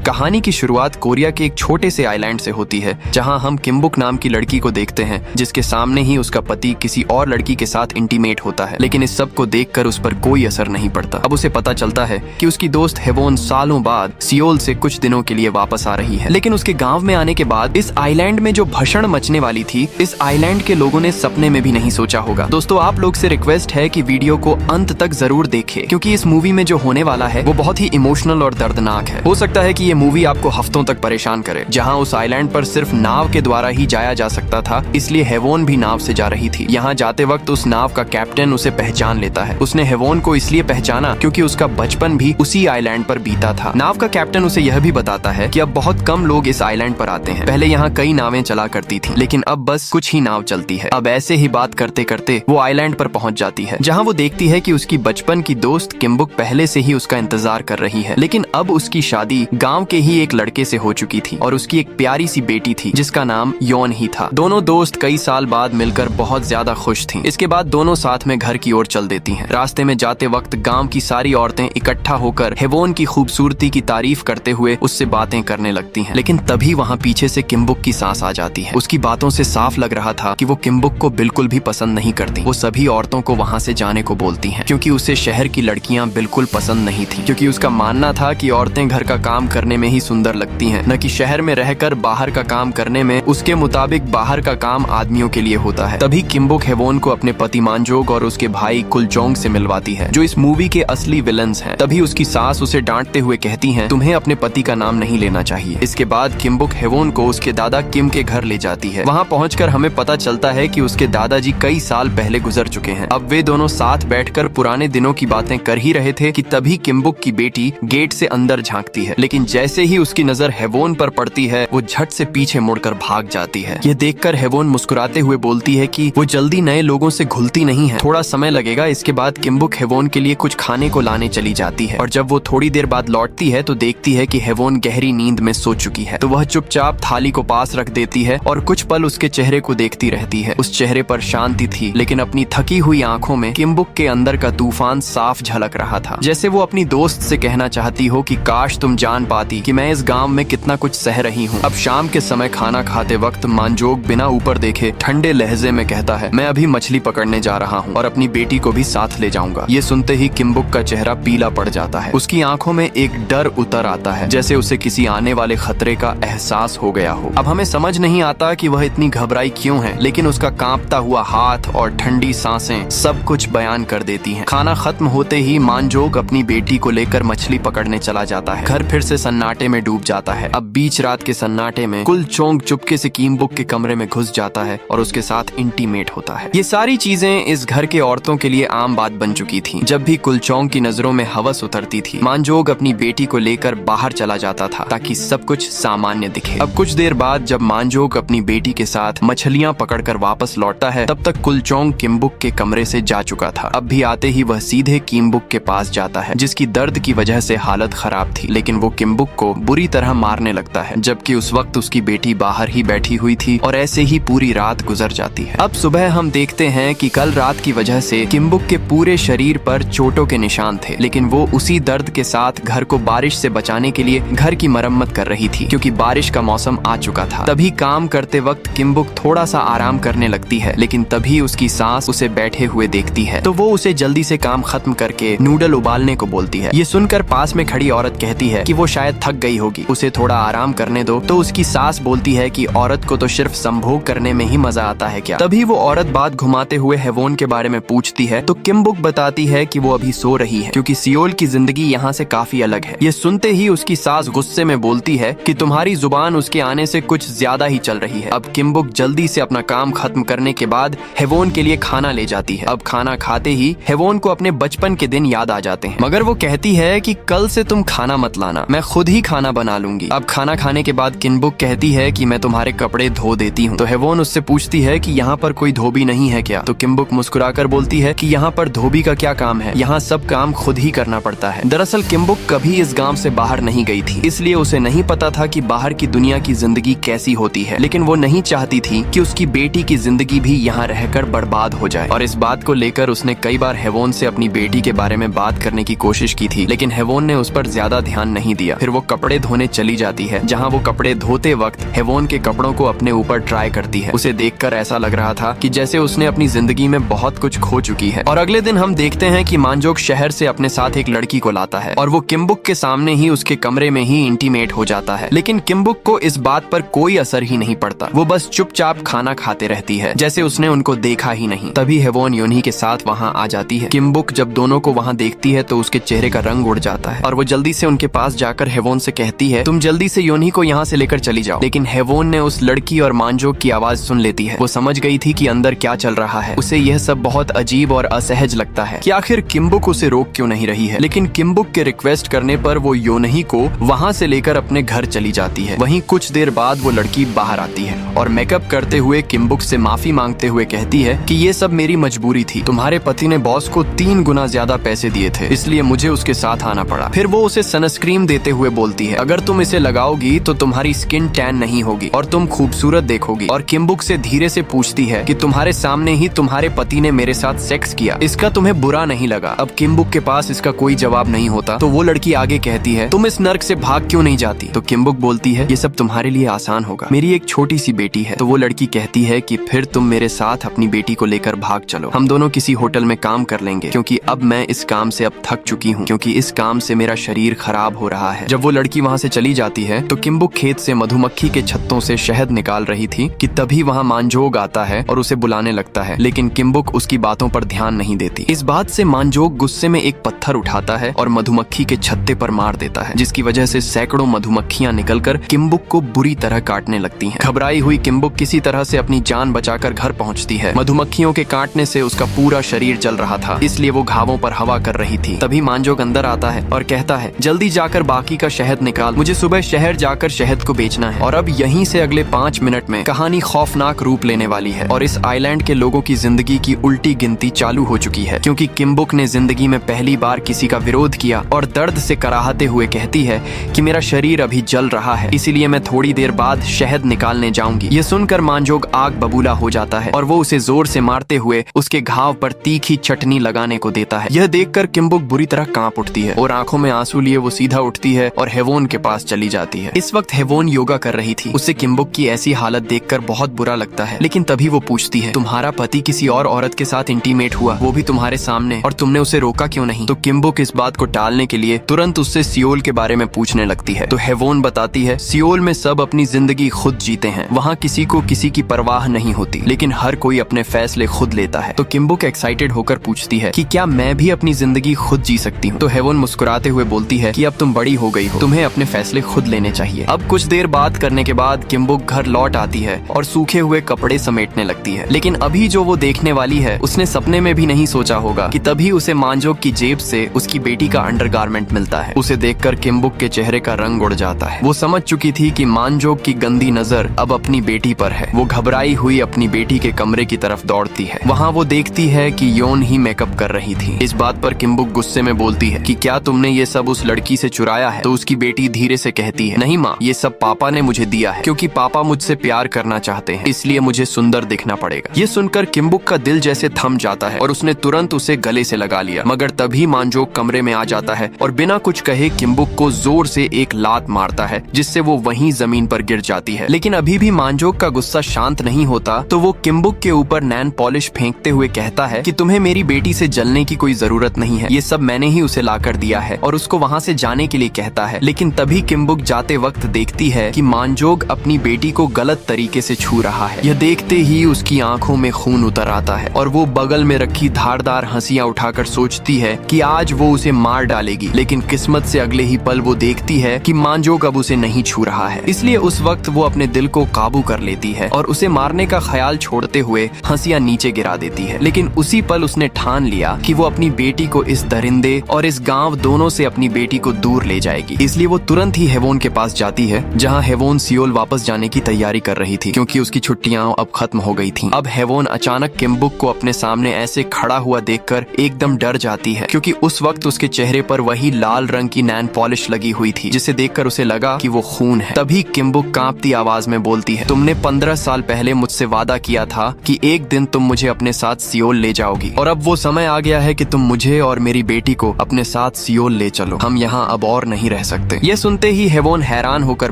कहानी की शुरुआत कोरिया के एक छोटे से आइलैंड से होती है, जहां हम किम्बुक नाम की लड़की को देखते हैं, जिसके सामने ही उसका पति किसी और लड़की के साथ इंटीमेट होता है। लेकिन इस सब को देखकर उस पर कोई असर नहीं पड़ता। अब उसे पता चलता है कि उसकी दोस्त हेवोन सालों बाद सियोल से कुछ दिनों के लिए वापस आ रही है। लेकिन उसके गांव में आने के बाद इस आइलैंड में जो भसड़ मचने वाली थी, इस आइलैंड के लोगों ने सपने में भी नहीं सोचा होगा। दोस्तों, आप लोग से रिक्वेस्ट है कि वीडियो को अंत तक जरूर देखें, क्योंकि इस मूवी में जो होने वाला है वो बहुत ही इमोशनल और दर्दनाक है। हो सकता है कि ये मूवी आपको हफ्तों तक परेशान करे। जहां उस आइलैंड पर सिर्फ नाव के द्वारा ही जाया जा सकता था, इसलिए हेवोन भी नाव से जा रही थी। यहाँ जाते वक्त उस नाव का कैप्टन उसे पहचान लेता है। उसने हेवोन को इसलिए पहचाना क्योंकि उसका बचपन भी उसी आइलैंड पर बीता था। नाव का कैप्टन उसे यह भी बताता है कि अब बहुत कम लोग इस आइलैंड पर आते हैं। पहले यहाँ कई नावें चला करती थी, लेकिन अब बस कुछ ही नाव चलती है। अब ऐसे ही बात करते करते वो आइलैंड पर पहुंच जाती है, जहाँ वो देखती है कि उसकी बचपन की दोस्त किम्बुक पहले से ही उसका इंतजार कर रही है। लेकिन अब उसकी शादी गांव के ही एक लड़के से हो चुकी थी और उसकी एक प्यारी सी बेटी थी, जिसका नाम योन ही था। दोनों दोस्त कई साल बाद मिलकर बहुत ज्यादा खुश थीं। इसके बाद दोनों साथ में घर की ओर चल देती हैं। रास्ते में जाते वक्त गांव की सारी औरतें इकट्ठा होकर हेवोन की खूबसूरती की तारीफ करते हुए उससे बातें करने लगती हैं। लेकिन तभी वहाँ पीछे से किम्बुक की सांस आ जाती है। उसकी बातों से साफ लग रहा था कि वो किम्बुक को बिल्कुल भी पसंद नहीं करती। वो सभी औरतों को वहाँ से जाने को बोलती हैं, क्योंकि उसे शहर की लड़कियां बिल्कुल पसंद नहीं थी। क्योंकि उसका मानना था कि औरतें घर का काम करने में ही सुंदर लगती हैं, न कि शहर में रहकर बाहर का काम करने में। उसके मुताबिक बाहर का काम आदमियों के लिए होता है। तभी किम्बुक हेवोन को अपने पति मानजोग और उसके भाई कुलचोंग से मिलवाती है, जो इस मूवी के असली विलन्स हैं। तभी उसकी सास उसे डांटते हुए कहती हैं, तुम्हें अपने पति का नाम नहीं लेना चाहिए। इसके बाद किम्बुक हेवोन को उसके दादा किम के घर ले जाती है। वहाँ पहुंचकर हमें पता चलता है कि उसके दादाजी कई साल पहले गुजर चुके हैं। अब वे दोनों साथ बैठकर पुराने दिनों की बातें कर ही रहे थे कि तभी किम्बुक की बेटी गेट से अंदर झांकती है। लेकिन जैसे ही उसकी नजर हेवोन पर पड़ती है, वो झट से पीछे मुड़कर भाग जाती है। ये देखकर हेवोन मुस्कुराते हुए बोलती है कि वो जल्दी नए लोगों से घुलती नहीं है, थोड़ा समय लगेगा। इसके बाद किम्बुक हेवोन के लिए कुछ खाने को लाने चली जाती है, और जब वो थोड़ी देर बाद लौटती है तो देखती है कि हेवोन गहरी नींद में सो चुकी है। तो वह चुपचाप थाली को पास रख देती है और कुछ पल उसके चेहरे को देखती रहती है। उस चेहरे पर शांति थी, लेकिन अपनी थकी हुई आंखों में किम्बुक के अंदर का तूफान साफ झलक रहा था। जैसे वो अपनी दोस्त से कहना चाहती हो कि काश तुम जान पाती कि मैं इस गांव में कितना कुछ सह रही हूँ। अब शाम के समय खाना खाते वक्त मानजोग बिना ऊपर देखे ठंडे लहजे में कहता है, मैं अभी मछली पकड़ने जा रहा हूँ और अपनी बेटी को भी साथ ले जाऊंगा। ये सुनते ही किम्बुक का चेहरा पीला पड़ जाता है। उसकी आंखों में एक डर उतर आता है, जैसे उसे किसी आने वाले खतरे का एहसास हो गया हो। अब हमें समझ नहीं आता कि वह इतनी घबराई क्यों है, लेकिन उसका कांपता हुआ हाथ और ठंडी सांसें सब कुछ बयान कर देती हैं। खाना खत्म होते ही मानजोग अपनी बेटी को लेकर मछली पकड़ने चला जाता है। घर फिर से सन्नाटे में डूब जाता है। अब बीच रात के सन्नाटे में कुलचोंग चुपके से किम्बुक के कमरे में घुस जाता है और उसके साथ इंटीमेट होता है। ये सारी चीजें इस घर के औरतों के लिए आम बात बन चुकी थी। जब भी कुलचोंग की नजरों में हवस उतरती थी, मानजोग अपनी बेटी को लेकर बाहर चला जाता था ताकि सब कुछ सामान्य दिखे। अब कुछ देर बाद जब मानजोग अपनी बेटी के साथ मछलियां पकड़कर वापस लौटता है, तब तक कुलचोंग किम्बुक के कमरे से जा चुका था। अब भी आते ही वह सीधे किम्बुक के पास जाता है, जिसकी दर्द की वजह से हालत खराब थी। लेकिन वो किम्बुक को बुरी तरह मारने लगता है, जबकि उस वक्त उसकी बेटी बाहर ही बैठी हुई थी और ऐसे ही पूरी रात गुजर जाती है। अब सुबह हम देखते हैं कि कल रात की वजह से किम्बुक के पूरे शरीर पर चोटों के निशान थे, लेकिन वो उसी दर्द के साथ घर को बारिश से बचाने के लिए घर की मरम्मत कर रही थी, क्योंकि बारिश का मौसम आ चुका था। तभी काम करते वक्त किम्बुक थोड़ा सा आराम करने लगती है, लेकिन तभी उसकी सास उसे बैठे हुए देखती है, तो वो उसे जल्दी से काम खत्म करके नूडल उबालने को बोलती है। ये सुनकर पास में खड़ी औरत कहती है कि वो शायद थक गई होगी, उसे थोड़ा आराम करने दो। तो उसकी सास बोलती है कि औरत को तो सिर्फ संभोग करने में ही मजा आता है क्या। तभी वो औरत बात घुमाते हुए हेवोन के बारे में पूछती है, तो किम्बुक बताती है कि वो अभी सो रही है, क्योंकि सियोल की जिंदगी यहाँ से काफी अलग है। ये सुनते ही उसकी सास गुस्से में बोलती है कि तुम्हारी जुबान उसके आने से कुछ ज्यादा ही चल रही है। अब किम्बुक जल्दी से अपना काम खत्म करने के बाद हेवोन के लिए खाना ले जाती है। अब खाना खाते ही हेवोन को अपने बचपन के दिन याद आ जाते हैं, मगर वो कहती है कि कल से तुम खाना मत लाना, मैं खुद ही खाना बना लूंगी। अब खाना खाने के बाद किम्बुक कहती है कि मैं तुम्हारे कपड़े धो देती हूँ। तो हेवोन उससे पूछती है कि यहाँ पर कोई धोबी नहीं है क्या। तो किम्बुक मुस्कुराकर बोलती है कि यहाँ पर धोबी का क्या काम है, यहाँ सब काम खुद ही करना पड़ता है। दरअसल किम्बुक कभी इस गांव से बाहर नहीं गई थी, इसलिए उसे नहीं पता था कि बाहर की दुनिया की जिंदगी कैसी होती है। लेकिन वो नहीं चाहती थी कि उसकी बेटी की जिंदगी भी यहाँ रहकर बर्बाद हो जाए, और इस बात को लेकर उसने कई बार हेवोन से अपनी बेटी के बारे में बात करने की कोशिश की थी, लेकिन हेवोन ने उस पर ज्यादा ध्यान नहीं दिया। फिर वो वो कपड़े धोने चली जाती है, जहाँ वो कपड़े धोते वक्त हेवोन के कपड़ों को अपने ऊपर ट्राई करती है। उसे देखकर ऐसा लग रहा था कि जैसे उसने अपनी जिंदगी में बहुत कुछ खो चुकी है। और अगले दिन हम देखते हैं कि मांजोक शहर से अपने साथ एक लड़की को लाता है और वो किम्बुक के सामने ही उसके कमरे में ही इंटीमेट हो जाता है। लेकिन किम्बुक को इस बात पर कोई असर ही नहीं पड़ता। वो बस चुपचाप खाना खाते रहती है, जैसे उसने उनको देखा ही नहीं। तभी हेवोन योनी के साथ वहाँ आ जाती है। किम्बुक जब दोनों को वहाँ देखती है तो उसके चेहरे का रंग उड़ जाता है और वो जल्दी से उनके पास जाकर हेवोन से कहती है, तुम जल्दी से योनी को यहाँ से लेकर चली जाओ। लेकिन हेवोन ने उस लड़की और मांजोक की आवाज सुन लेती है। वो समझ गई थी कि अंदर क्या चल रहा है। उसे यह सब बहुत अजीब और असहज लगता है कि आखिर किम्बुक उसे रोक क्यों नहीं रही है। लेकिन किम्बुक के रिक्वेस्ट करने पर वो योनही को वहाँ से लेकर अपने घर चली जाती है। वहीं कुछ देर बाद वो लड़की बाहर आती है और मेकअप करते हुए किम्बुक से माफी मांगते हुए कहती है कि ये सब मेरी मजबूरी थी। तुम्हारे पति ने बॉस को 3 गुना ज्यादा पैसे दिए थे, इसलिए मुझे उसके साथ आना पड़ा। फिर वो उसे सनस्क्रीन देते हुए बोलती है, अगर तुम इसे लगाओगी तो तुम्हारी स्किन टैन नहीं होगी और तुम खूबसूरत देखोगी। और किम्बुक से धीरे से पूछती है कि तुम्हारे सामने ही तुम्हारे पति ने मेरे साथ सेक्स किया, इसका तुम्हें बुरा नहीं लगा? अब किम्बुक के पास इसका कोई जवाब नहीं होता तो वो लड़की आगे कहती है, तुम इस नर्क से भाग क्यों नहीं जाती? तो किम्बुक बोलती है, ये सब तुम्हारे लिए आसान होगा, मेरी एक छोटी सी बेटी है। तो वो लड़की कहती है कि फिर तुम मेरे साथ अपनी बेटी को लेकर भाग चलो, हम दोनों किसी होटल में काम कर लेंगे, क्योंकि अब मैं इस काम से अब थक चुकी हूँ, क्योंकि इस काम से मेरा शरीर खराब हो रहा है। जब वो लड़की वहाँ से चली जाती है तो किम्बुक खेत से मधुमक्खी के छत्तों से शहद निकाल रही थी कि तभी वहाँ मांजोग आता है और उसे बुलाने लगता है। लेकिन किम्बुक उसकी बातों पर ध्यान नहीं देती। इस बात से मांजोग गुस्से में एक पत्थर उठाता है और मधुमक्खी के छत्ते पर मार देता है, जिसकी वजह से सैकड़ों मधुमक्खियां निकलकर किम्बुक को बुरी तरह काटने लगती हैं। घबराई हुई किम्बुक किसी तरह से अपनी जान बचाकर घर पहुंचती है। मधुमक्खियों के काटने से उसका पूरा शरीर जल रहा था, इसलिए वो घावों पर हवा कर रही थी। तभी मांजोग अंदर आता है और कहता है, जल्दी जाकर बाकी का शहद निकाल, मुझे सुबह शहर जाकर शहद को बेचना है। और अब यहीं से अगले 5 मिनट में कहानी खौफनाक रूप लेने वाली है और इस आइलैंड के लोगों की जिंदगी की उल्टी गिनती चालू हो चुकी है, क्योंकि किम्बुक ने जिंदगी में पहली बार किसी का विरोध किया और दर्द से कराहते हुए कहती है कि मेरा शरीर अभी जल रहा है, इसीलिए मैं थोड़ी देर बाद शहद निकालने जाऊंगी। ये सुनकर मांजोग आग बबूला हो जाता है और वो उसे जोर से मारते हुए उसके घाव पर तीखी चटनी लगाने को देता है। यह देखकर किम्बुक बुरी तरह कांप उठती है और आंखों में आंसू लिए वो सीधा उठती है और हेवोन के पास चली जाती है। इस वक्त हेवोन योगा कर रही थी। उसे किम्बुक की ऐसी हालत देखकर बहुत बुरा लगता है, लेकिन तभी वो पूछती है, तुम्हारा पति किसी और औरत के साथ इंटीमेट हुआ, वो भी तुम्हारे सामने, और तुमने उसे रोका क्यों नहीं? तो किम्बुक इस बात को टालने के लिए तुरंत उससे सियोल के बारे में पूछने लगती है। तो हेवोन बताती है, सियोल में सब अपनी जिंदगी खुद जीते हैं, वहाँ किसी को किसी की परवाह नहीं होती, लेकिन हर कोई अपने फैसले खुद लेता है। तो किम्बुक एक्साइटेड होकर पूछती है कि क्या मैं भी अपनी जिंदगी खुद जी सकती हूँ? तो हेवोन मुस्कुराते हुए बोलती है कि अब तुम बड़ी हो गई हो, तुम्हें अपने फैसले खुद लेने चाहिए। अब कुछ देर बात करने के बाद किम्बुक घर लौट आती है और सूखे हुए कपड़े समेटने लगती है। लेकिन अभी जो वो देखने वाली है उसने सपने में भी नहीं सोचा होगा कि तभी उसे मांजोग की जेब से उसकी बेटी का अंडरगारमेंट मिलता है। उसे देखकर किम्बुक के चेहरे का रंग उड़ जाता है। वो समझ चुकी थी कि मांजोग की गंदी नजर अब अपनी बेटी पर है। वो घबराई हुई अपनी बेटी के कमरे की तरफ दौड़ती है। वहाँ वो देखती है कि योन ही मेकअप कर रही थी। इस बात पर किम्बुक गुस्से में बोलती है कि क्या तुमने ये सब उस लड़की से चुराया है? तो उसकी बेटी धीरे से कहती है, नहीं माँ, ये सब पापा ने मुझे दिया है, क्योंकि पापा मुझसे प्यार करना चाहते हैं, इसलिए मुझे सुंदर दिखना पड़ेगा। ये सुनकर किम्बुक का दिल जैसे थम जाता है और उसने तुरंत उसे गले से लगा लिया। मगर तभी मांजोग कमरे में आ जाता है और बिना कुछ कहे किम्बुक को जोर से एक लात मारता है, जिससे वो वहीं जमीन पर गिर जाती है। लेकिन अभी भी मांजोग का गुस्सा शांत नहीं होता, तो वो किम्बुक के ऊपर नैन पॉलिश फेंकते हुए कहता है कि तुम्हें मेरी बेटी से जलने की कोई जरूरत नहीं है, ये सब मैंने ही उसे लाकर दिया है, और उसको वहाँ से जाने के लिए कहता है। लेकिन तभी किम्बुक जाते वक्त देखती है कि मांजोग अपनी बेटी को गलत तरीके से छू रहा है। यह देखते ही उसकी आंखों में खून उतर आता है और वो बगल में रखी धारदार हंसियां उठाकर सोचती है कि आज वो उसे मार डालेगी। लेकिन किस्मत से अगले ही पल वो देखती है कि मांजोग अब उसे नहीं छू रहा है, इसलिए उस वक्त वो अपने दिल को काबू कर लेती है और उसे मारने का ख्याल छोड़ते हुए हंसियां नीचे गिरा देती है। लेकिन उसी पल उसने ठान लिया कि वो अपनी बेटी को इस दरिंदे और इस गांव दोनों से अपनी बेटी को दूर ले जाएगी। इसलिए वो तुरंत ही हेवोन के पास जाती है, जहां हेवोन सियोल वापस जाने की तैयारी कर रही थी, क्योंकि उसकी छुट्टियां अब खत्म हो गई थीं। अब हेवोन अचानक किम्बुक को अपने सामने ऐसे खड़ा हुआ देखकर एकदम डर जाती है, क्योंकि उस वक्त उसके चेहरे पर वही लाल रंग की नैन पॉलिश लगी हुई थी, जिसे देखकर उसे लगा कि वो खून है। तभी किम्बुक कांपती आवाज में बोलती है, तुमने 15 साल पहले मुझसे वादा किया था कि एक दिन तुम मुझे अपने साथ सियोल ले जाओगी, और अब वो समय आ गया है कि तुम मुझे और मेरी बेटी को अपने साथ सियोल ले चलो। हम यहाँ अब और नहीं रह सकते। ये सुनते ही हेवोन हैरान होकर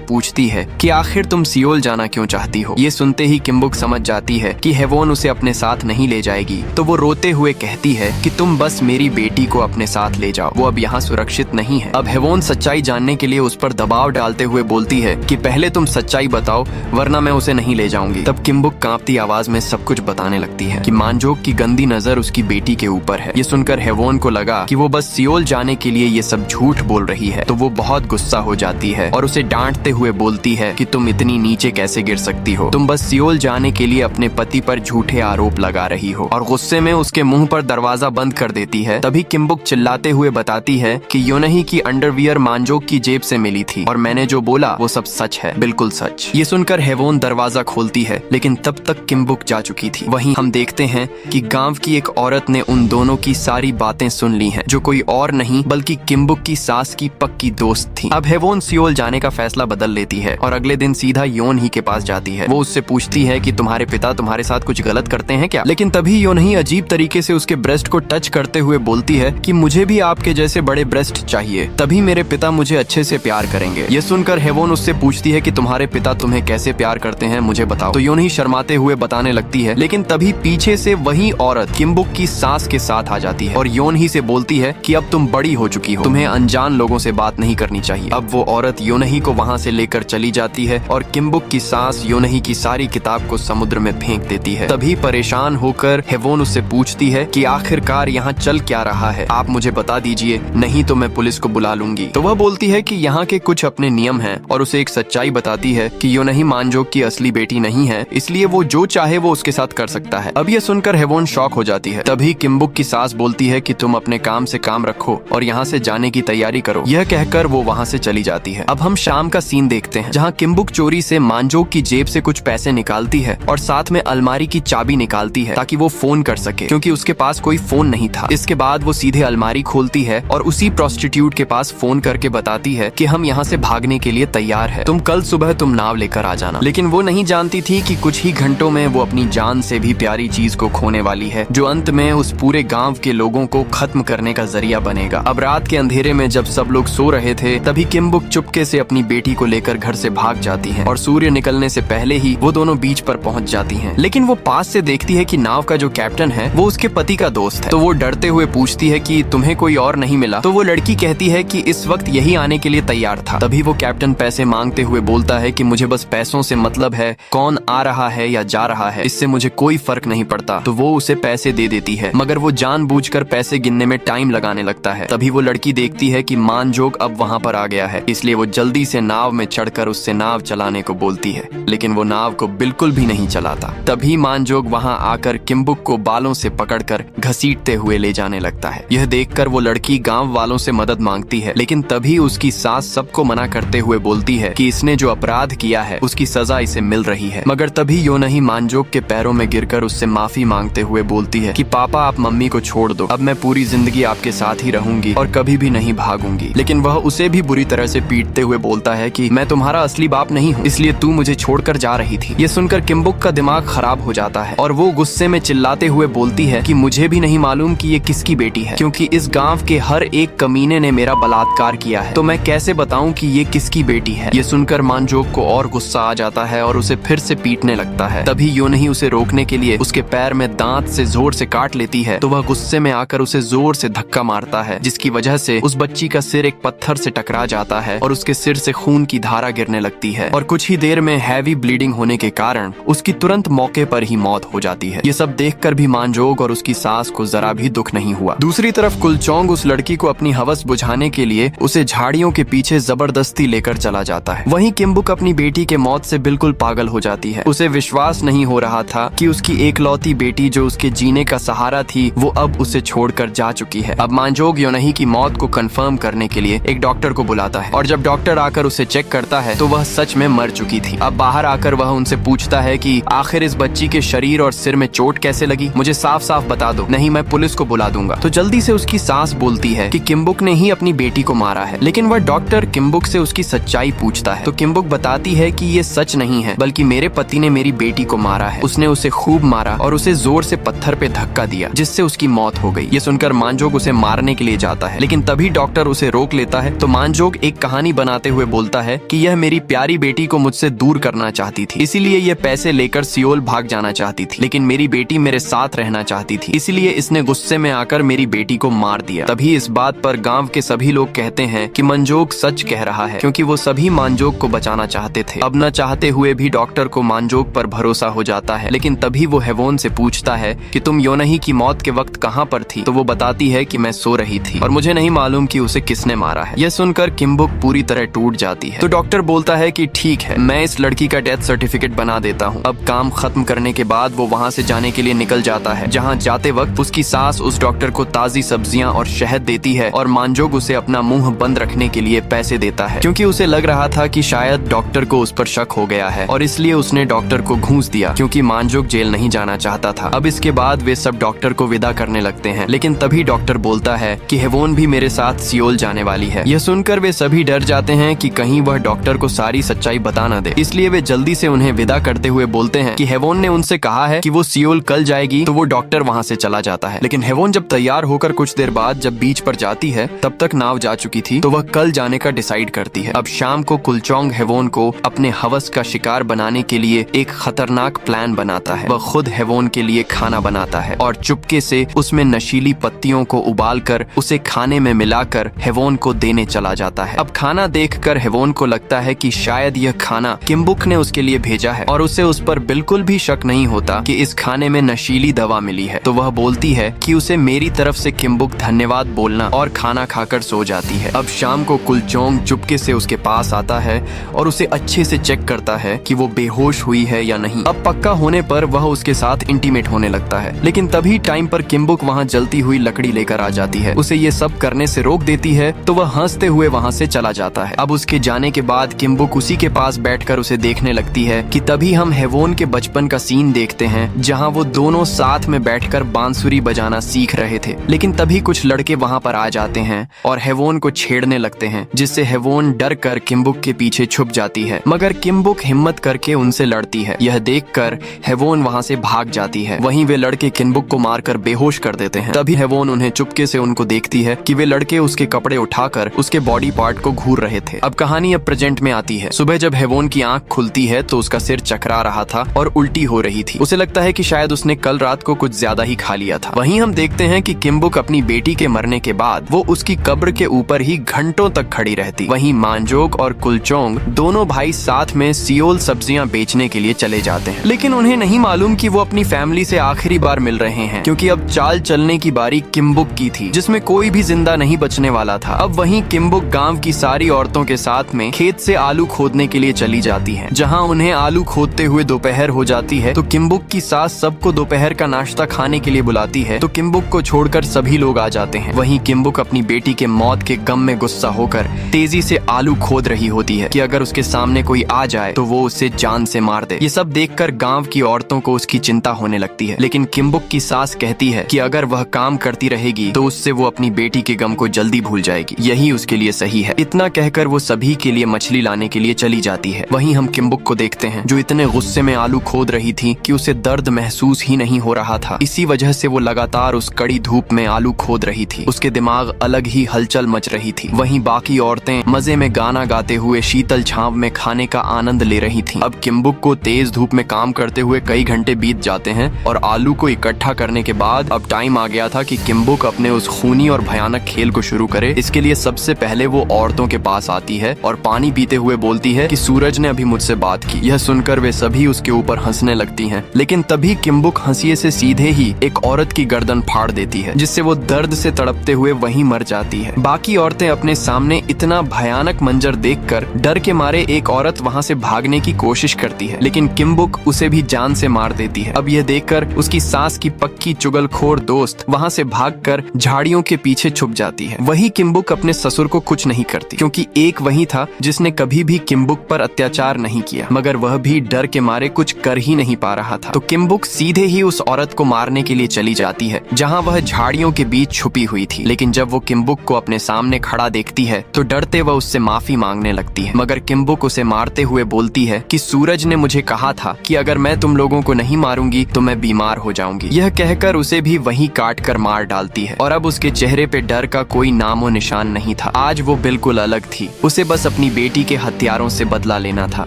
पूछती है कि आखिर तुम सियोल जाना क्यों चाहती हो। ये सुनते ही किम्बुक समझ जाती है कि हेवोन उसे अपने साथ नहीं ले जाएगी, तो वो रोते हुए कहती है कि तुम बस मेरी बेटी को अपने साथ ले जाओ, वो अब यहाँ सुरक्षित नहीं है। अब हेवोन सच्चाई जानने के लिए उस पर दबाव डालते हुए बोलती है कि पहले तुम सच्चाई बताओ, वरना मैं उसे नहीं ले जाऊंगी। तब किम्बुक कांपती आवाज में सब कुछ बताने लगती है कि मानजोक की गंदी नजर उसकी बेटी के ऊपर है। ये सुनकर हेवोन को लगा कि वो बस सियोल जाने के लिए ये सब झूठ बोल रही है, तो वो बहुत गुस्सा हो जाती है और उसे डांटते हुए बोलती है कि तुम इतनी नीचे कैसे गिर सकती हो, तुम बस सियोल जाने के लिए अपने पति पर झूठे आरोप लगा रही हो, और गुस्से में उसके मुंह पर दरवाजा बंद कर देती है। तभी किम्बुक चिल्लाते हुए बताती है कि योनही की अंडरवियर मानजोक की जेब से मिली थी और मैंने जो बोला वो सब सच है, बिल्कुल सच। ये सुनकर हेवोन दरवाजा खोलती है, लेकिन तब तक किम्बुक जा चुकी थी। वहीं हम देखते हैं कि गांव की एक औरत ने उन दोनों की सारी बातें सुन ली हैं, जो कोई और नहीं बल्कि किम्बुक की सास की पक्की दोस्त थी। अब हेवोन सियोल जाने का फैसला बदल लेती है और अगले दिन सीधा योनही के पास जाती है। वो उससे पूछती है कि तुम्हारे पिता तुम्हारे साथ कुछ गलत करते हैं क्या? लेकिन तभी योनही अजीब तरीके से उसके ब्रेस्ट को टच करते हुए बोलती है कि मुझे भी आपके जैसे बड़े ब्रेस्ट चाहिए, तभी मेरे पिता मुझे अच्छे से प्यार करेंगे। ये सुनकर हेवोन उससे पूछती है कि तुम्हारे पिता तुम्हें कैसे प्यार करते हैं, मुझे बताओ। तो योनही शर्माते हुए बताने लगती है, लेकिन तभी पीछे से वही औरत किम्बुक की सास के साथ आ जाती है और योनही से बोलती है कि अब तुम बड़ी हो चुकी हो, तुम्हें अनजान लोगों से बात नहीं करनी चाहिए। अब वो औरत योनही को वहाँ से लेकर चली जाती है और किम्बुक की सास योनही की सारी किताब को समुद्र में फेंक देती है। तभी परेशान होकर हेवोन उससे पूछती है कि आखिरकार यहाँ चल क्या रहा है, आप मुझे बता दीजिए, नहीं तो मैं पुलिस को बुला लूंगी। तो वह बोलती है कि यहाँ के कुछ अपने नियम हैं और उसे एक सच्चाई बताती है कि योनही मानजोक की असली बेटी नहीं है, इसलिए वो जो चाहे वो उसके साथ कर सकता है। अब ये सुनकर हेवोन शॉक हो जाती है। तभी किम्बुक की सास बोलती है कि तुम अपने काम से काम रखो और यहाँ से जाने की तैयारी करो। यह कहकर वो वहाँ से चली जाती है। अब हम शाम का सीन देखते हैं, जहाँ किम्बुक चोरी से मानजोक की जेब से कुछ पैसे निकालती है और साथ में अलमारी की चाबी निकालती है ताकि वो फोन कर सके, क्योंकि उसके पास कोई फोन नहीं था। इसके बाद वो सीधे अलमारी खोलती है और उसी प्रोस्टिट्यूट के पास फोन करके बताती है कि हम यहाँ से भागने के लिए तैयार है, तुम कल सुबह तुम नाव लेकर आ जाना। लेकिन वो नहीं जानती थी कि कुछ ही घंटों में वो अपनी जान से भी प्यारी चीज को खोने वाली है, जो अंत में उस पूरे गांव के लोगों को खत्म करने का जरिया बनेगा। अब रात के अंधेरे में जब सब लोग सो रहे थे, तभी किम्बुक चुपके से अपनी बेटी को लेकर घर से भाग जाती है और सूर्य निकलने से पहले ही वो दोनों बीच पर पहुंच जाती हैं। लेकिन वो पास से देखती है कि नाव का जो कैप्टन है वो उसके पति का दोस्त है, तो वो डरते हुए पूछती है कि तुम्हें कोई और नहीं मिला? तो वो लड़की कहती है कि इस वक्त यही आने के लिए तैयार था। तभी वो कैप्टन पैसे मांगते हुए बोलता है कि मुझे बस पैसों से मतलब है, कौन आ रहा है या जा रहा है इससे मुझे कोई फर्क नहीं पड़ता। तो वो उसे पैसे दे देती है, मगर वो जानबूझकर पैसे गिनने में टाइम लगाने लगता है। तभी वो लड़की देखती है कि मानजोक अब वहाँ पर आ गया है, इसलिए वो जल्दी से नाव में चढ़कर उससे नाव चलाने को बोलती है, लेकिन वो नाव को बिल्कुल भी नहीं चलाता। तभी मानजोक वहाँ आकर किम्बुक को बालों से पकड़कर घसीटते हुए ले जाने लगता है। यह देखकर वो लड़की गांव वालों से मदद मांगती है, लेकिन तभी उसकी सास सबको मना करते हुए बोलती है कि इसने जो अपराध किया है उसकी सजा इसे मिल रही है। मगर तभी योनही मानजोक के पैरों में गिरकर उससे माफी मांगते हुए बोलती है कि पापा आप मम्मी को छोड़ दो, अब मैं पूरी जिंदगी आपके साथ ही रहूंगी और कभी भी नहीं भागूंगी। लेकिन वह उसे भी बुरी तरह से पीटते हुए बोलता है कि मैं तुम्हारा असली बाप नहीं हूँ, इसलिए तू मुझे छोड़कर जा रही थी। ये सुनकर किम्बुक का दिमाग खराब हो जाता है और वो गुस्से में चिल्लाते हुए बोलती है कि मुझे भी नहीं मालूम कि ये किसकी बेटी है, क्योंकि इस गांव के हर एक कमीने ने मेरा बलात्कार किया है, तो मैं कैसे बताऊं कि ये किसकी बेटी है। ये सुनकर मानजोक को और गुस्सा आ जाता है और उसे फिर से पीटने लगता है। तभी योनही उसे रोकने के लिए उसके पैर में दांत से जोर से काट लेती है, तो वह गुस्से में आकर उसे जोर से धक्का मारता है, जिसकी वजह से उस बच्ची का सिर एक पत्थर से टकरा जाता है और उसके सिर से खून की धारा गिरने लगती है और कुछ ही देर में हैवी ब्लीडिंग होने के कारण उसकी तुरंत मौके पर ही मौत हो जाती है। ये सब देखकर भी मानजोक और उसकी सास को जरा भी दुख नहीं हुआ। दूसरी तरफ कुलचोंग उस लड़की को अपनी हवस बुझाने के लिए उसे झाड़ियों के पीछे जबरदस्ती लेकर चला जाता है। वहीं किम्बुक अपनी बेटी के मौत से बिल्कुल पागल हो जाती है। उसे विश्वास नहीं हो रहा था कि उसकी एकलौती बेटी जो उसके जीने का सहारा थी वो अब उसे छोड़कर जा चुकी है। अब मानजोक योनही की मौत को कंफर्म करने के लिए एक डॉक्टर को बुलाता है और जब डॉक्टर आकर उसे चेक करता है तो वह सच में मर चुकी थी। अब बाहर आकर वह उनसे पूछता है कि आखिर इस बच्ची के शरीर और सिर में चोट कैसे लगी, मुझे साफ साफ बता दो, नहीं मैं पुलिस को बुला दूंगा। तो जल्दी से उसकी सास बोलती है कि किम्बुक ने ही अपनी बेटी को मारा है, लेकिन वह डॉक्टर किम्बुक से उसकी सच्चाई पूछता है तो किम्बुक बताती है कि ये सच नहीं है, बल्कि मेरे पति ने मेरी बेटी को मारा है। उसने उसे खूब मारा और उसे जोर से पत्थर पे धक्का दिया, जिससे उसकी मौत हो गई। ये सुनकर मानजोक उसे मारने के लिए जाता है, लेकिन तभी डॉक्टर उसे रोक लेता है तो मानजोग एक कहानी बनाते हुए बोलता है कि यह मेरी प्यारी बेटी को मुझसे दूर करना चाहती थी, इसीलिए यह पैसे लेकर सियोल भाग जाना चाहती थी, लेकिन मेरी बेटी मेरे साथ रहना चाहती थी, इसलिए इसने गुस्से में आकर मेरी बेटी को मार दिया। तभी इस बात पर गांव के सभी लोग कहते हैं कि मंजोग सच कह रहा है, क्योंकि वो सभी मानजोग को बचाना चाहते थे। अब न चाहते हुए भी डॉक्टर को मानजोग पर भरोसा हो जाता है, लेकिन तभी वो हेवोन से पूछता है कि तुम योनही की मौत के वक्त कहाँ पर थी? तो वो बताती है कि मैं सो रही थी और मुझे नहीं मालूम कि उसे किसने मारा है। यह सुनकर किम्बुक पूरी तरह टूट जाती है। तो डॉक्टर बोलता है कि ठीक है, मैं इस लड़की का डेथ सर्टिफिकेट बना देता हूँ। अब काम खत्म करने के बाद वो वहाँ से जाने के लिए निकल जाता है, जहाँ जाते वक्त उसकी सास उस डॉक्टर को ताजी सब्जियां और शहद देती है और मानजोग उसे अपना मुंह बंद रखने के लिए पैसे देता है, क्योंकि उसे लग रहा था कि शायद डॉक्टर को उस पर शक हो गया है और इसलिए उसने डॉक्टर को घूंस दिया, क्योंकि मानजोग जेल नहीं जाना चाहता था। अब इसके बाद वे सब डॉक्टर को विदा करने लगते हैं, लेकिन तभी डॉक्टर बोलता है कि हेवोन भी मेरे साथ सियोल जाने वाली है। यह सुनकर वे सभी डर जाते हैं कि कहीं वह डॉक्टर को सारी सच्चाई बता न दे, इसलिए वे जल्दी से उन्हें विदा करते हुए बोलते हैं कि हेवोन ने उनसे कहा है कि वो सियोल कल जाएगी, तो वो डॉक्टर वहाँ से चला जाता है। लेकिन हेवोन जब तैयार होकर कुछ देर बाद जब बीच पर जाती है, तब तक नाव जा चुकी थी, तो वह कल जाने का डिसाइड करती है। अब शाम को कुलचोंग हेवोन को अपने हवस का शिकार बनाने के लिए एक खतरनाक प्लान बनाता है। वह खुद हेवोन के लिए खाना बनाता है और चुपके से उसमें नशीली पत्तियों को उबालकर उसे खाने में मिलाकर हेवोन को देने चला जाता है। अब खाना देखकर हेवोन को लगता है कि शायद यह खाना किम्बुक ने उसके लिए भेजा है और उसे उस पर बिल्कुल भी शक नहीं होता कि इस खाने में नशीली दवा मिली है। तो वह बोलती है कि उसे मेरी तरफ से किम्बुक धन्यवाद बोलना और खाना खाकर सो जाती है। अब शाम को कुलचोंग चुपके से उसके पास आता है और उसे अच्छे से चेक करता है कि वो बेहोश हुई है या नहीं। अब पक्का होने पर वह उसके साथ इंटीमेट होने लगता है, लेकिन तभी टाइम पर किम्बुक वहाँ जलती हुई लकड़ी लेकर आ जाती है। उसे ये सब करने से रोक देती है, तो वह हंसते हुए वहाँ से चला जाता है। अब उसके जाने के बाद किम्बुक उसी के पास बैठकर उसे देखने लगती है कि तभी हम हेवोन के बचपन का सीन देखते हैं, जहाँ वो दोनों साथ में बैठकर बांसुरी बजाना सीख रहे थे। लेकिन तभी कुछ लड़के वहाँ पर आ जाते हैं और हेवोन को छेड़ने लगते हैं, जिससे हेवोन डर कर किम्बुक के पीछे छुप जाती है, मगर किम्बुक हिम्मत करके उनसे लड़ती है। यह देखकर हेवोन वहाँ से भाग जाती है। वहीं वे लड़के किम्बुक को मारकर बेहोश कर देते हैं। तभी हेवोन उन्हें चुपके से उनको देखती है कि वे लड़के उसके कपड़े उठाकर उसके बॉडी पार्ट को घूर रहे थे। अब कहानी अब प्रेजेंट में आती है। सुबह जब हेवोन की आंख खुलती है तो उसका सिर चकरा रहा था और उल्टी हो रही थी। उसे लगता है कि शायद उसने कल रात को कुछ ज्यादा ही खा लिया था। वहीं हम देखते हैं कि किम्बुक अपनी बेटी के मरने के बाद वो उसकी कब्र के ऊपर ही घंटों तक खड़ी रहती। वहीं मानजोग और कुलचोंग दोनों भाई साथ में सियोल सब्जियां बेचने के लिए चले जाते हैं, लेकिन उन्हें नहीं मालूम कि वो अपनी फैमिली से आखिरी बार मिल रहे हैं, क्योंकि अब चाल चलने की बारी किम्बुक की थी, जिसमें कोई भी जिंदा नहीं बचने वाला था। अब वहीं किम्बुक गांव की सारी औरतों के साथ में खेत से आलू खोदने के लिए चली जाती है। जहां उन्हें आलू खोदते हुए दोपहर हो जाती है, तो किम्बुक की सास सबको दोपहर का नाश्ता खाने के लिए बुलाती है, तो किम्बुक को छोड़कर सभी लोग आ जाते हैं। वहीं किम्बुक अपनी बेटी के मौत के गम में गुस्सा होकर तेजी से आलू खोद रही होती है कि अगर उसके सामने कोई आ जाए तो वो उसे जान से मार दे। ये सब देखकर गांव की औरतों को उसकी चिंता होने लगती है, लेकिन किम्बुक की सास कहती है कि अगर वह काम करती रहेगी तो उससे वो अपनी बेटी के गम को जल्दी भूल जाएगी, यही उसके लिए सही है। इतना कहकर वो सभी के लिए मछली लाने के लिए चली जाती है। वहीं हम किम्बुक को देखते हैं, जो इतने गुस्से में आलू खोद रही थी कि उसे दर्द महसूस ही नहीं हो रहा था। इसी वजह से वो लगातार उस कड़ी धूप में आलू खोद रही थी। उसके दिमाग अलग ही हलचल मच रही थी। वहीं बाकी औरतें मजे में गाना गाते हुए शीतल छांव में खाने का आनंद ले रही थी। अब किम्बुक को तेज धूप में काम करते हुए कई घंटे बीत जाते हैं और आलू को इकट्ठा करने के बाद अब टाइम आ गया था कि किम्बुक अपने उस खूनी और भयानक खेल को शुरू करे। इसके लिए सबसे पहले वो औरतों के पास आती है और पानी पीते हुए बोलती है कि सूरज ने अभी मुझसे बात की। यह सुनकर वे सभी उसके ऊपर हंसने लगती हैं, लेकिन तभी किम्बुक हंसिए से सीधे ही एक औरत की गर्दन फाड़ देती है, जिससे वो दर्द से तड़पते हुए वहीं मर जाती है। बाकी औरतें अपने सामने इतना भयानक मंजर देखकर डर के मारे एक औरत वहाँ से भागने की कोशिश करती है, लेकिन किम्बुक उसे भी जान से मार देती है। अब यह देखकर उसकी सास की पक्की चुगलखोर दोस्त वहाँ से भागकर झाड़ियों के पीछे छुप जाती है। वही किम्बुक अपने ससुर को कुछ नहीं करती, क्योंकि एक वही था जिसने कभी भी किम्बुक पर अत्याचार नहीं किया, मगर वह भी डर के मारे कुछ कर ही नहीं पा रहा था। तो किम्बुक सीधे ही उस औरत को मारने के लिए चली जाती है, जहाँ वह झाड़ियों के बीच छुपी हुई थी। लेकिन जब वो किम्बुक को अपने सामने खड़ा देखती है तो डरते वह उससे माफी मांगने लगती है, मगर किम्बुक उसे मारते हुए बोलती है कि सूरज ने मुझे कहा था कि अगर मैं तुम लोगों को नहीं मारूंगी तो मैं बीमार हो जाऊंगी। यह कहकर उसे भी वहीं काट कर मार डालती है और अब उसके चेहरे पे डर का कोई नामो निशान नहीं था। था। आज वो बिल्कुल अलग थी। उसे बस अपनी बेटी के हथियारों से बदला लेना था,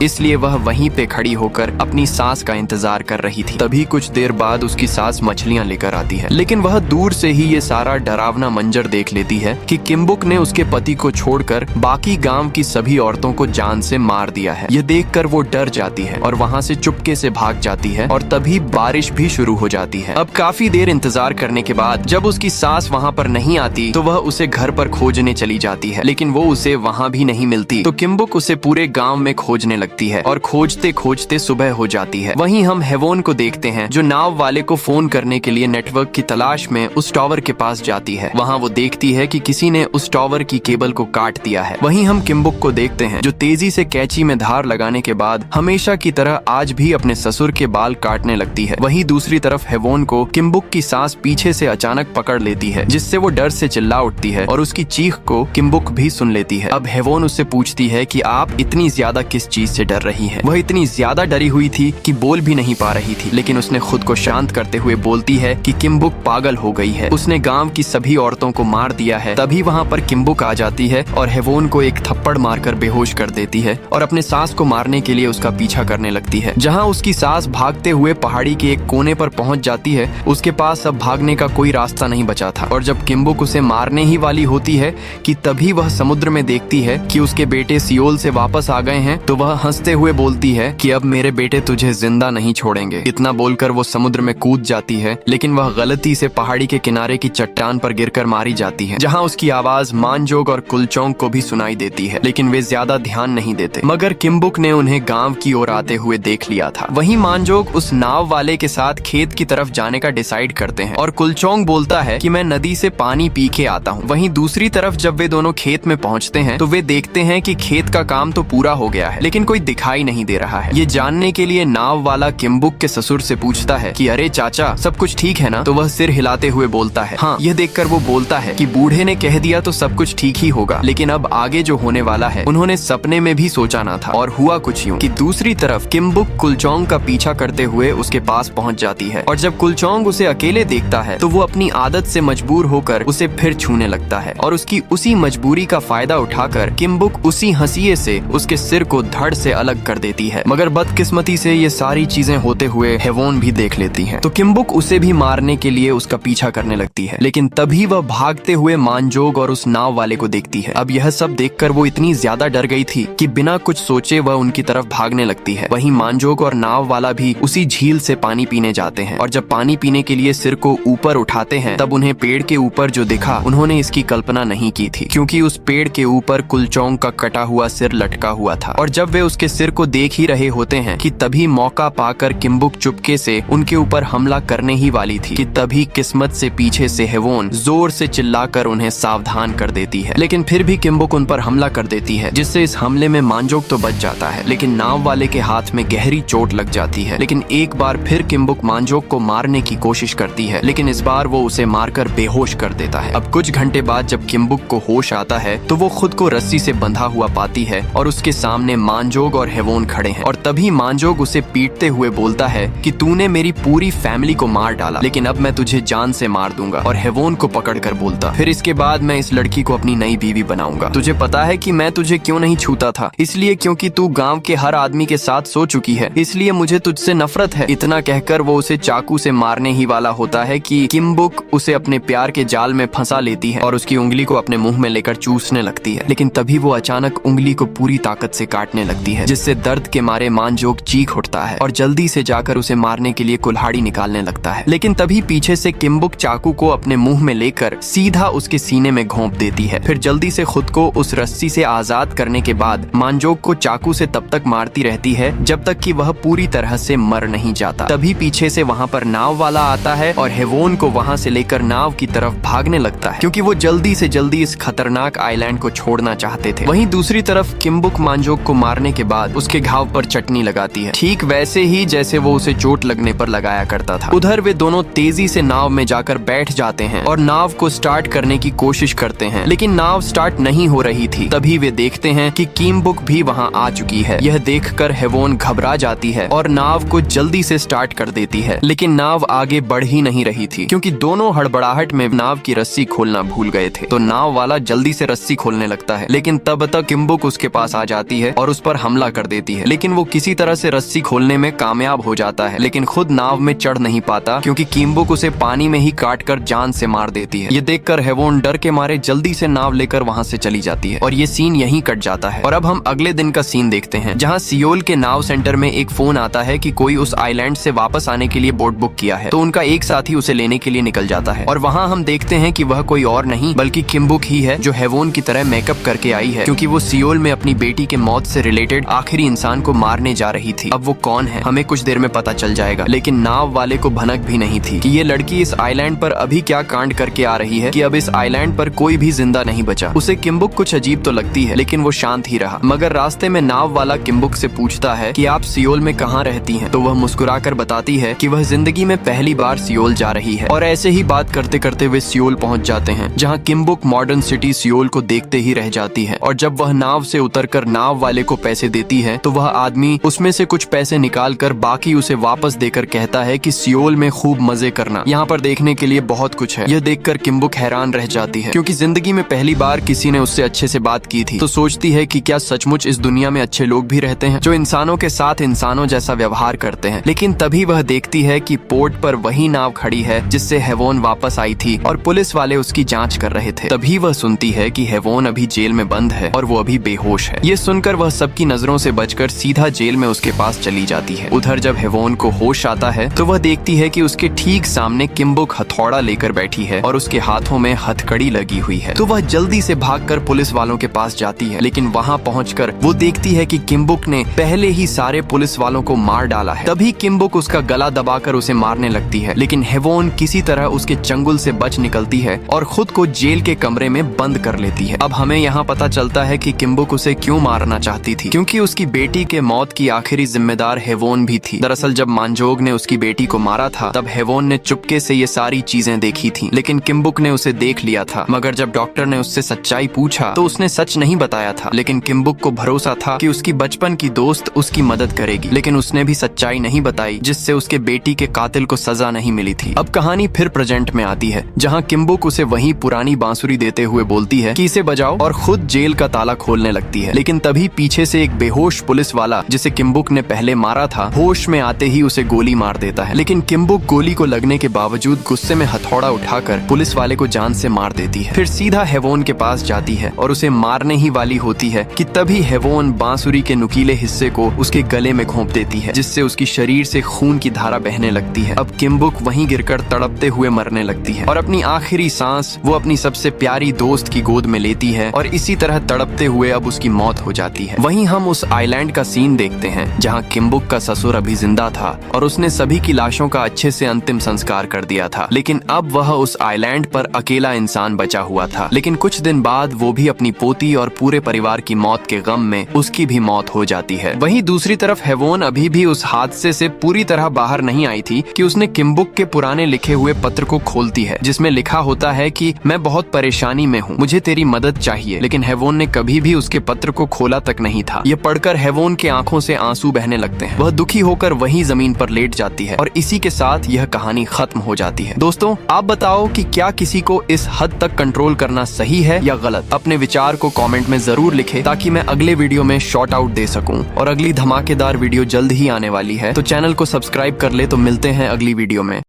इसलिए वह वहीं पे खड़ी होकर अपनी सास का इंतजार कर रही थी। तभी कुछ देर बाद उसकी सास मछलियां लेकर आती है, लेकिन वह दूर से ही ये सारा डरावना मंजर देख लेती है कि किम्बुक ने उसके पति को छोड़कर बाकी गांव की सभी औरतों को जान से मार दिया है। ये देखकर वो डर जाती है और वहाँ से चुपके से भाग जाती है और तभी बारिश भी शुरू हो जाती है। अब काफी देर इंतजार करने के बाद जब उसकी सास वहाँ पर नहीं आती तो वह उसे घर पर खोजने चली जाती है, लेकिन वो उसे वहाँ भी नहीं मिलती। तो किम्बुक उसे पूरे गांव में खोजने लगती है और खोजते खोजते सुबह हो जाती है। वहीं हम हेवोन को देखते हैं जो नाव वाले को फोन करने के लिए नेटवर्क की तलाश में उस टावर के पास जाती है। वहाँ वो देखती है कि किसी ने उस टावर की केबल को काट दिया है। वहीं हम किम्बुक को देखते हैं जो तेजी से कैंची में धार लगाने के बाद हमेशा की तरह आज भी अपने ससुर के बाल काटने लगती है। वहीं दूसरी तरफ हेवोन को किम्बुक की सास पीछे से अचानक पकड़ लेती है, जिससे वो डर से चिल्ला उठती है और उसकी चीख को किम्बुक भी सुन लेती है। अब हेवोन उससे पूछती है कि आप इतनी ज्यादा किस चीज से डर रही हैं? वह इतनी ज्यादा डरी हुई थी कि बोल भी नहीं पा रही थी, लेकिन उसने खुद को शांत करते हुए बोलती है कि किम्बुक पागल हो गई है, उसने गांव की सभी औरतों को मार दिया है। तभी वहाँ पर किम्बुक आ जाती है और हेवोन को एक थप्पड़ मारकर बेहोश कर देती है और अपने सास को मारने के लिए उसका पीछा करने लगती है। जहाँ उसकी सास भागते हुए पहाड़ी के एक कोने पर पहुंच जाती है, उसके पास अब भागने का कोई रास्ता नहीं बचा था। और जब किम्बुक उसे मारने ही वाली होती है कि तभी वह समुद्र में देखती है कि उसके बेटे सियोल से वापस आ गए हैं, तो वह हंसते हुए बोलती है कि अब मेरे बेटे तुझे जिंदा नहीं छोड़ेंगे। इतना बोलकर वो समुद्र में कूद जाती है, लेकिन वह गलती से पहाड़ी के किनारे की चट्टान पर गिरकर मारी जाती है, जहाँ उसकी आवाज मानजोग और कुलचोंग को भी सुनाई देती है, लेकिन वे ज्यादा ध्यान नहीं देते। मगर किम्बुक ने उन्हें गांव की ओर आते हुए देख लिया था। वहीं मानजोग उस नाव वाले के साथ खेत की तरफ जाने का डिसाइड करते हैं और कुलचोंग बोलता है कि मैं नदी से पानी पी के आता हूँ। वहीं दूसरी तरफ जब वे दोनों खेत में पहुँचते हैं तो वे देखते हैं कि खेत का काम तो पूरा हो गया है, लेकिन कोई दिखाई नहीं दे रहा है। ये जानने के लिए नाव वाला किम्बुक के ससुर से पूछता है कि अरे चाचा, सब कुछ ठीक है ना? तो वह सिर हिलाते हुए बोलता है हाँ। यह देखकर वो बोलता है कि बूढ़े ने कह दिया तो सब कुछ ठीक ही होगा, लेकिन अब आगे जो होने वाला है उन्होंने सपने में भी सोचा ना था। और हुआ कुछ यूं कि दूसरी तरफ किम्बुक कुलचोंग का पीछा करते हुए उसके पास पहुंच जाती है और जब कुलचोंग उसे अकेले देखता है तो वो अपनी आदत से मजबूर होकर उसे फिर छूने लगता है और उसकी उसी मजबूरी का फायदा उठाकर किम्बुक उसी हंसिए से उसके सिर को धड़ से अलग कर देती है। मगर बदकिस्मती से ये सारी चीजें होते हुए हेवोन भी देख लेती है, तो किम्बुक उसे भी मारने के लिए उसका पीछा करने लगती है, लेकिन तभी वह भागते हुए मानजोग और उस नाव वाले को देखती है। अब यह सब देखकर वो इतनी ज्यादा डर गई थी कि बिना कुछ सोचे वह उनकी तरफ भागने लगती है। वहीं मानजोग और नाव वाला भी उसी झील से पानी पीने जाते हैं और जब पानी पीने के लिए सिर को ऊपर उठाते हैं तब उन्हें पेड़ के ऊपर जो दिखा उन्होंने इसकी कल्पना नहीं की थी, क्योंकि उस पेड़ के ऊपर कुलचोंग का कटा हुआ सिर लटका हुआ था। और जब वे उसके सिर को देख ही रहे होते हैं कि तभी मौका पाकर किम्बुक चुपके से उनके ऊपर हमला करने ही वाली थी कि तभी किस्मत से पीछे से हेवोन जोर से चिल्लाकर उन्हें सावधान कर देती है। लेकिन फिर भी किम्बुक उन पर हमला कर देती है, जिससे इस हमले में मानजोग तो बच जाता है, लेकिन नाव वाले के हाथ में गहरी चोट लग जाती है। लेकिन एक बार फिर किम्बुक मानजोग को मारने की कोशिश करती है, लेकिन इस बार वो उसे मारकर बेहोश कर देता है। अब कुछ घंटे बाद जब किम्बुक को होश आता है तो वो खुद को रस्सी से बंधा हुआ पाती है और उसके सामने मानजोग और हेवोन खड़े हैं। और तभी मानजोग उसे पीटते हुए बोलता है कि तूने मेरी पूरी फैमिली को मार डाला, लेकिन अब मैं तुझे जान से मार दूंगा। और हेवोन को पकड़कर बोलता, फिर इसके बाद मैं इस लड़की को अपनी नई बीवी बनाऊंगा। तुझे पता है कि मैं तुझे क्यों नहीं छूता था? इसलिए क्योंकि तू गांव के हर आदमी के साथ सो चुकी है, इसलिए मुझे तुझसे नफरत है। इतना कहकर वो उसे चाकू से मारने ही वाला होता है कि किम्बुक उसे अपने प्यार के जाल में फंसा लेती है और उसकी उंगली को अपने मुंह में लेकर चूसने लगती है। लेकिन तभी वो अचानक उंगली को पूरी ताकत से काटने लगती है, जिससे दर्द के मारे मानजोग चीख उठता है और जल्दी से जाकर उसे मारने के लिए कुल्हाड़ी निकालने लगता है। लेकिन तभी पीछे से किम्बुक चाकू को अपने मुंह में लेकर सीधा उसके सीने में घोंप देती है। फिर जल्दी से खुद को उस रस्सी से आजाद करने के बाद मानजोग को चाकू से तब तक मारती रहती है जब तक कि वह पूरी तरह से मर नहीं जाता। तभी पीछे से वहाँ पर नाव वाला आता है और हेवोन को वहाँ से लेकर नाव की तरफ भागने लगता है, क्योंकि वो जल्दी से जल्दी इस खतरनाक आइलैंड को छोड़ना चाहते थे। वहीं दूसरी तरफ किम्बुक मानजोग को मारने के बाद उसके घाव पर चटनी लगाती है, ठीक वैसे ही जैसे वो उसे चोट लगने पर लगाया करता था। उधर वे दोनों तेजी से नाव में जाकर बैठ जाते हैं और नाव को स्टार्ट करने की कोशिश करते हैं, लेकिन नाव स्टार्ट नहीं हो रही थी। तभी वे देखते हैं कि किम्बुक भी वहाँ आ चुकी है। यह देखकर हेवोन घबरा जाती है और नाव को जल्दी से स्टार्ट कर देती है, लेकिन नाव आगे बढ़ ही नहीं रही थी, क्योंकि दोनों हड़बड़ाहट में नाव की रस्सी खोलना भूल गए थे। तो नाव वाला जल्दी से रस्सी खोलने लगता है, लेकिन तब तक किम्बुक उसके पास आ जाती है और उस पर हमला कर देती है। लेकिन वो किसी तरह से रस्सी खोलने में कामयाब हो जाता है, लेकिन खुद नाव में चढ़ नहीं पाता क्योंकि किम्बुक उसे पानी में ही काट कर जान से मार देती है। ये देखकर हेवोन डर के मारे जल्दी से नाव लेकर वहाँ से चली जाती है और ये सीन यहीं कट जाता है। और अब हम अगले दिन का सीन देखते हैं, जहाँ सियोल के नाव सेंटर में एक फोन आता है कि कोई उस आइलैंड से वापस आने के लिए बोट बुक किया है। तो उनका एक साथी उसे लेने के लिए निकल जाता है और वहाँ हम देखते हैं कि वह कोई और नहीं बल्कि किम्बुक ही है, जो हेवोन की तरह मेकअप करके आई है, क्योंकि वो सियोल में अपनी बेटी के मौत से रिलेटेड आखिरी इंसान को मारने जा रही थी। अब वो कौन है हमें कुछ देर में पता चल जाएगा, लेकिन नाव वाले को भनक भी नहीं थी कि ये लड़की इस आइलैंड पर अभी क्या कांड करके आ रही है कि अब इस आइलैंड पर कोई भी जिंदा नहीं बचा। उसे किम्बुक कुछ अजीब तो लगती है, लेकिन वो शांत ही रहा। मगर रास्ते में नाव वाला किम्बुक से पूछता है कि आप सियोल में कहाँ रहती हैं? तो वह मुस्कुराकर बताती है कि वह जिंदगी में पहली बार सियोल जा रही है। और ऐसे ही बात करते करते वे सियोल पहुंच जाते हैं, जहां किम्बुक मॉडर्न सिटी सियोल को देखते ही रह जाती है। और जब वह नाव से उतरकर नाव वाले को पैसे देती है तो वह आदमी उसमें से कुछ पैसे निकाल कर बाकी उसे वापस देकर कहता है कि सियोल में खूब मजे करना, यहाँ पर देखने के लिए बहुत कुछ है। यह देखकर किम्बुक हैरान रह जाती है, क्योंकि जिंदगी में पहली बार किसी ने उससे अच्छे से बात की थी। तो सोचती है कि क्या सचमुच इस दुनिया में अच्छे लोग भी रहते हैं जो इंसानों के साथ इंसानों जैसा व्यवहार करते हैं। लेकिन तभी वह देखती है कि पोर्ट पर वही नाव खड़ी है जिससे हेवोन वापस आई थी और पुलिस वाले उसकी जांच कर रहे थे। तभी वह सुनती है कि हेवोन अभी जेल में बंद है और वो अभी बेहोश है। ये सुनकर वह सबकी नजरों से बचकर सीधा जेल में उसके पास चली जाती है। उधर जब हेवोन को होश आता है तो वह देखती है कि उसके ठीक सामने किम्बुक हथौड़ा लेकर बैठी है और उसके हाथों में हथकड़ी लगी हुई है। तो वह जल्दी से भागकर पुलिस वालों के पास जाती है, लेकिन वहाँ पहुंचकर वो देखती है कि किम्बुक ने पहले ही सारे पुलिस वालों को मार डाला है। तभी किम्बुक उसका गला दबाकर उसे मारने लगती है, लेकिन हेवोन किसी तरह उसके चंगुल से बच निकलती है और खुद को जेल के कमरे में बंद कर लेती है। अब हमें यहाँ पता चलता है कि किम्बुक उसे क्यों मारना चाहती थी, क्योंकि उसकी बेटी के मौत की आखिरी जिम्मेदार हेवोन भी थी। दरअसल जब मांजोग ने उसकी बेटी को मारा था तब हेवोन ने चुपके से ये सारी चीजें देखी थी, लेकिन किम्बुक ने उसे देख लिया था। मगर जब डॉक्टर ने उससे सच्चाई पूछा तो उसने सच नहीं बताया था, लेकिन किम्बुक को भरोसा था कि उसकी बचपन की दोस्त उसकी मदद करेगी। लेकिन उसने भी सच्चाई नहीं बताई, जिससे उसके बेटी के कातिल को सजा नहीं मिली थी। अब कहानी फिर प्रेजेंट में आती है, जहाँ किम्बुक उसे वही पुरानी बांसुरी देते हुए बोलती है कि इसे बजाओ, और खुद जेल का ताला खोलने लगती है। लेकिन तभी पीछे से एक बेहोश पुलिस वाला, जिसे किम्बुक ने पहले मारा था, होश में आते ही उसे गोली मार देता है। लेकिन किम्बुक गोली को लगने के बावजूद गुस्से में हथौड़ा उठाकर पुलिस वाले को जान से मार देती है। फिर सीधा हेवोन के पास जाती है और उसे मारने ही वाली होती है कि तभी हेवोन बांसुरी के नुकीले हिस्से को उसके गले में घोंप देती है, जिससे उसकी शरीर से खून की धारा बहने लगती है। अब किम्बुक वहीं गिरकर तड़पते हुए मरने लगती है और अपनी आखिरी सांस वो अपनी सबसे प्यारी दोस्त की गोद में लेती है और इसी तरह तड़पते हुए अब उसकी मौत हो जाती है। वहीं हम उस आइलैंड का सीन देखते हैं जहाँ किम्बुक का ससुर अभी जिंदा था और उसने सभी की लाशों का अच्छे से अंतिम संस्कार कर दिया था। लेकिन अब वह उस आइलैंड पर अकेला इंसान बचा हुआ था। लेकिन कुछ दिन बाद वो भी अपनी पोती और पूरे परिवार की मौत के गम में उसकी भी मौत हो जाती है। वहीं दूसरी तरफ हेवोन अभी भी उस हादसे से पूरी तरह बाहर नहीं आई थी कि उसने किम्बुक के पुराने लिखे हुए पत्र को खोलती है, जिसमें लिखा होता है कि मैं बहुत परेशानी में हूँ, मुझे तेरी मदद चाहिए। लेकिन हेवोन ने कभी भी उसके पत्र को खोला तक नहीं था। यह पढ़कर हेवोन के आंखों से आंसू बहने लगते हैं। वह दुखी होकर वहीं जमीन पर लेट जाती है और इसी के साथ यह कहानी खत्म हो जाती है। दोस्तों, आप बताओ कि क्या किसी को इस हद तक कंट्रोल करना सही है या गलत? अपने विचार को कमेंट में जरूर लिखें ताकि मैं अगले वीडियो में शॉर्ट आउट दे सकूं। और अगली धमाकेदार वीडियो जल्द ही आने वाली है, तो चैनल को सब्सक्राइब कर ले। तो मिलते हैं अगली वीडियो में।